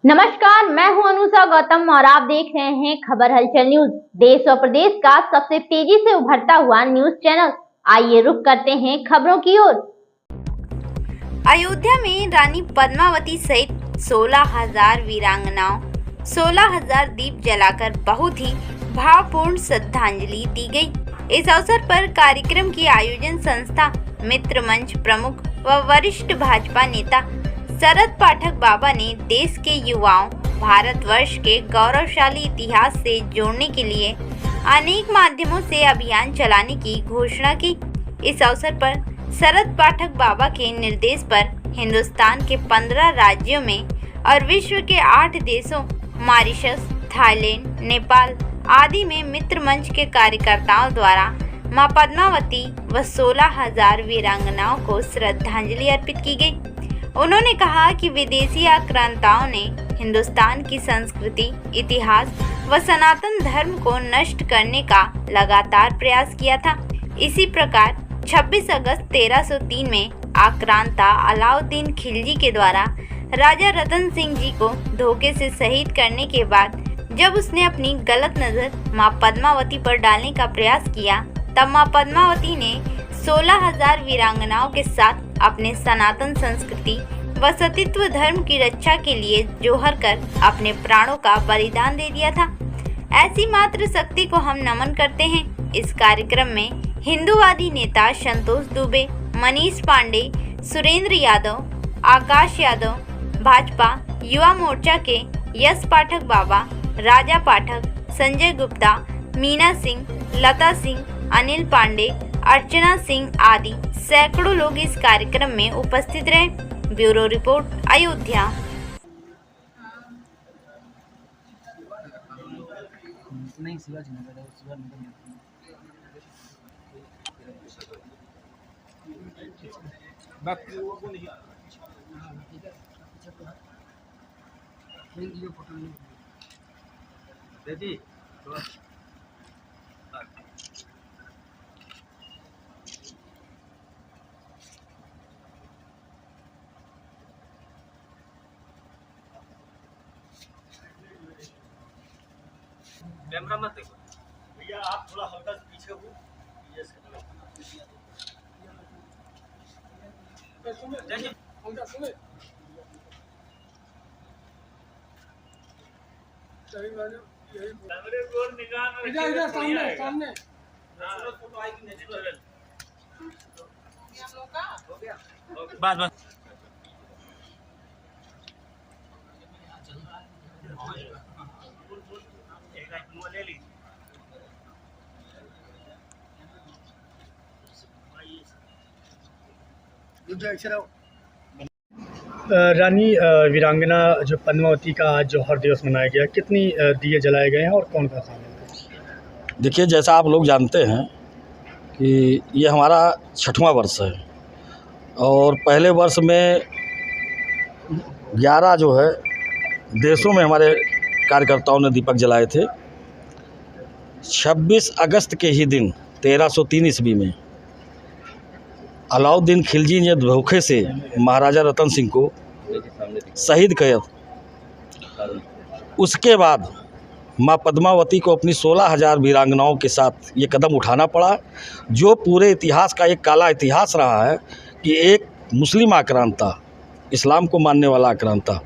नमस्कार, मैं हूं अनुषा गौतम और आप देख रहे हैं खबर हलचल न्यूज। देश और प्रदेश का सबसे तेजी से उभरता हुआ न्यूज चैनल। आइए रुक करते हैं खबरों की ओर। अयोध्या में रानी पद्मावती सहित 16,000 वीरांगनाओं 16,000 दीप जलाकर बहुत ही भावपूर्ण श्रद्धांजलि दी गई। इस अवसर पर कार्यक्रम की आयोजन संस्था मित्र मंच प्रमुख व वरिष्ठ भाजपा नेता शरद पाठक बाबा ने देश के युवाओं भारतवर्ष के गौरवशाली इतिहास से जोड़ने के लिए अनेक माध्यमों से अभियान चलाने की घोषणा की। इस अवसर पर शरद पाठक बाबा के निर्देश पर हिंदुस्तान के 15 राज्यों में और विश्व के 8 देशों मॉरिशस, थाईलैंड, नेपाल आदि में मित्र मंच के कार्यकर्ताओं द्वारा मां पद्मावती व 16,000 वीरांगनाओं को श्रद्धांजलि अर्पित की गई। उन्होंने कहा कि विदेशी आक्रांताओं ने हिंदुस्तान की संस्कृति, इतिहास व सनातन धर्म को नष्ट करने का लगातार प्रयास किया था। इसी प्रकार 26 अगस्त 1303 में आक्रांता अलाउद्दीन खिलजी के द्वारा राजा रतन सिंह जी को धोखे से शहीद करने के बाद जब उसने अपनी गलत नज़र मां पद्मावती पर डालने का प्रयास किया, तब मां पद्मावती ने 16,000 वीरांगनाओं के साथ अपने सनातन संस्कृति व सतीत्व धर्म की रक्षा के लिए जोहर कर अपने प्राणों का बलिदान दे दिया था। ऐसी मात्र शक्ति को हम नमन करते हैं। इस कार्यक्रम में हिंदूवादी नेता संतोष दुबे, मनीष पांडे, सुरेंद्र यादव, आकाश यादव, भाजपा युवा मोर्चा के यश पाठक बाबा, राजा पाठक, संजय गुप्ता, मीना सिंह, लता सिंह, अनिल पांडे, अर्चना सिंह आदि सैकड़ों लोग इस कार्यक्रम में उपस्थित रहे। Bureau report, Ayodhya. कैमरा मत देखो भैया, आप थोड़ा हल्का से पीछे हो। कैमरे को निगाह में इधर सामने सामने फोटो आएगी नेचुरल। हो गया बस बस। रानी वीरांगना जो पद्मावती का आज जौहर दिवस मनाया गया, कितनी दिए जलाए गए हैं और कौन कौन शामिल? देखिए, जैसा आप लोग जानते हैं कि ये हमारा 6वां वर्ष है और पहले वर्ष में 11 जो है देशों में हमारे कार्यकर्ताओं ने दीपक जलाए थे। 26 अगस्त के ही दिन 1303 ईस्वी में अलाउद्दीन खिलजी ने धोखे से महाराजा रतन सिंह को शहीद किया। उसके बाद मां पद्मावती को अपनी 16,000 वीरांगनाओं के साथ ये कदम उठाना पड़ा, जो पूरे इतिहास का एक काला इतिहास रहा है कि एक मुस्लिम आक्रांता, इस्लाम को मानने वाला आक्रांता,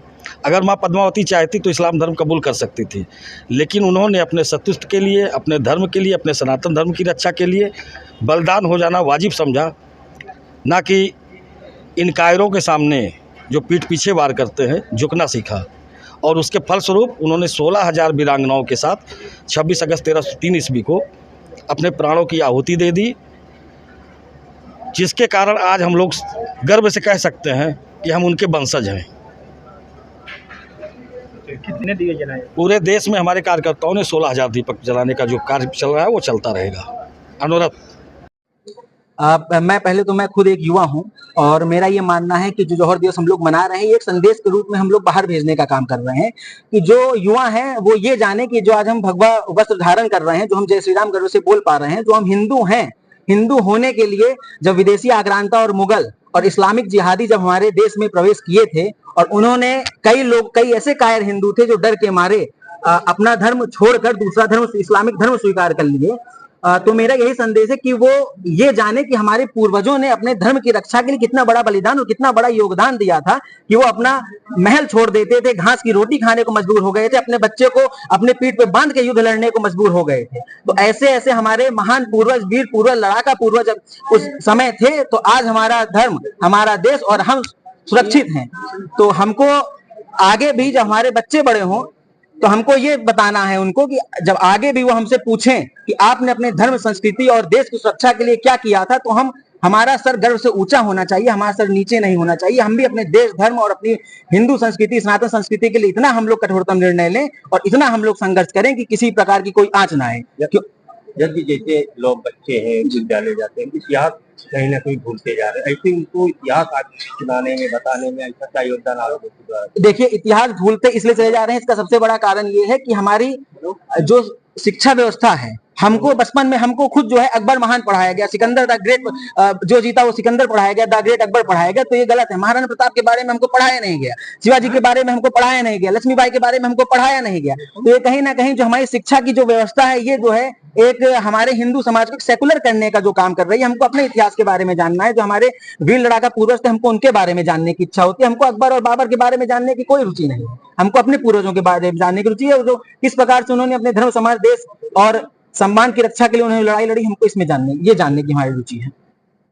अगर मां पद्मावती चाहती तो इस्लाम धर्म कबूल कर सकती थी, लेकिन उन्होंने अपने सत्युष्ट के लिए, अपने धर्म के लिए, अपने सनातन धर्म की रक्षा के लिए बलिदान हो जाना वाजिब समझा, ना कि इन कायरों के सामने जो पीठ पीछे वार करते हैं झुकना सीखा। और उसके फलस्वरूप उन्होंने 16,000 वीरांगनाओं के साथ 26 अगस्त 1303 ईस्वी को अपने प्राणों की आहुति दे दी, जिसके कारण आज हम लोग गर्व से कह सकते हैं कि हम उनके वंशज हैं। कितने दिए जलाए? पूरे देश में हमारे कार्यकर्ताओं ने 16,000 दीपक जलाने का जो कार्य चल रहा है वो चलता रहेगा। अनुरोध। मैं खुद एक युवा हूं और मेरा ये मानना है कि जो जौहर दिवस हम लोग मना रहे हैं, ये एक संदेश के रूप में हम लोग बाहर भेजने का काम कर रहे हैं कि जो युवा हैं वो ये जाने कि जो आज हम भगवा वस्त्र धारण कर रहे हैं, जो हम जय श्री राम गर्व से बोल पा रहे हैं, जो हम हिंदू हैं, हिंदू होने के लिए जब विदेशी आक्रांता और मुगल और इस्लामिक जिहादी जब हमारे देश में प्रवेश किए थे और उन्होंने कई ऐसे कायर हिंदू थे जो डर के मारे अपना धर्म छोड़कर दूसरा धर्म, इस्लामिक धर्म स्वीकार कर लिए। तो मेरा यही संदेश है कि वो ये जाने कि हमारे पूर्वजों ने अपने धर्म की रक्षा के लिए कितना बड़ा बलिदान और कितना बड़ा योगदान दिया था, कि वो अपना महल छोड़ देते थे, घास की रोटी खाने को मजबूर हो गए थे, अपने बच्चे को अपने पीठ पे बांध के युद्ध लड़ने को मजबूर हो गए थे। तो ऐसे ऐसे हमारे महान पूर्वज, वीर पूर्वज, लड़ाका पूर्वज उस समय थे। तो आज हमारा धर्म, हमारा देश और हम सुरक्षित हैं। तो हमको आगे भी जब हमारे बच्चे बड़े हों तो हमको ये बताना है उनको कि जब आगे भी वो हमसे पूछें कि आपने अपने धर्म, संस्कृति और देश की सुरक्षा के लिए क्या किया था, तो हमारा सर गर्व से ऊंचा होना चाहिए, हमारा सर नीचे नहीं होना चाहिए। हम भी अपने देश, धर्म और अपनी हिंदू संस्कृति, सनातन संस्कृति के लिए इतना हम लोग कठोरतम निर्णय लें और इतना हम लोग संघर्ष करें कि किसी प्रकार की कोई आंच ना आए। जब जैसे लोग बच्चे हैं विद्यालय जाते हैं, इतिहास कहीं ना कहीं भूलते जा रहे हैं, ऐसे उनको इतिहास सुनाने में, बताने में ऐसा क्या योगदान आ रहा है? देखिए, इतिहास भूलते इसलिए चले जा रहे हैं, इसका सबसे बड़ा कारण ये है कि हमारी जो शिक्षा व्यवस्था है, हमको बचपन में हमको खुद जो है अकबर महान पढ़ाया गया, सिकंदर द ग्रेट जो जीता वो सिकंदर पढ़ाया गया, द ग्रेट अकबर पढ़ाया गया। तो ये गलत है। महाराणा प्रताप के बारे में हमको पढ़ाया नहीं गया, शिवाजी के बारे में हमको पढ़ाया नहीं गया, लक्ष्मीबाई के बारे में हमको पढ़ाया नहीं गया। तो ये कहीं ना कहीं जो हमारी शिक्षा की जो व्यवस्था है, ये जो है एक हमारे हिंदू समाज को सेकुलर करने का जो काम कर रही है। हमको अपने इतिहास के बारे में जानना है, जो हमारे वीर लड़ाका पूर्वज थे, हमको उनके बारे में जानने की इच्छा होती है। हमको अकबर और बाबर के बारे में जानने की कोई रुचि नहीं है, हमको अपने पूर्वजों के बारे में जानने की रुचि है, जो किस प्रकार से उन्होंने अपने धर्म, समाज, देश और सम्मान की रक्षा के लिए उन्होंने लड़ाई लड़ी, हमको इसमें जानने की हमारी रुचि है।